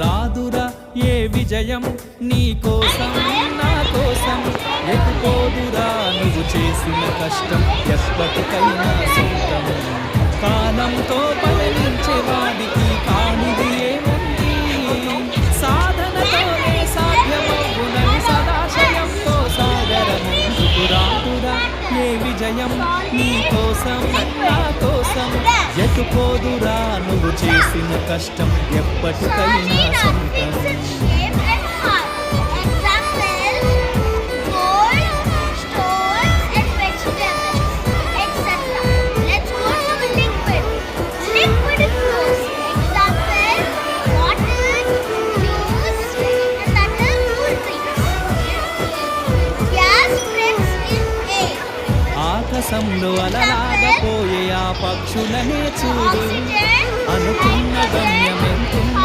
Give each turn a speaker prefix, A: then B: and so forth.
A: రాదురా ఏ విజయం నీ కోసం నా కోసం ఎటుపోదురా నువ్వు చేసిన కష్టం ఎప్పటికైనా సొంతం కాలంతో పయనించే వాడికి కానిది ఏముంది సాధనతోనే సాధ్యమవునని సదాశయంతో సాగరముందుకు రాదురా ఏ విజయం నీ కోసం నా కోసం ఎటుపోదురా నువ్వు చేసిన కష్టం ఎప్పటికైనా సొంతం ఆకాశంలో అలలాగా పోయే ఆ పక్షులనే చూడు అనుకున్న గమ్యమెంతున్న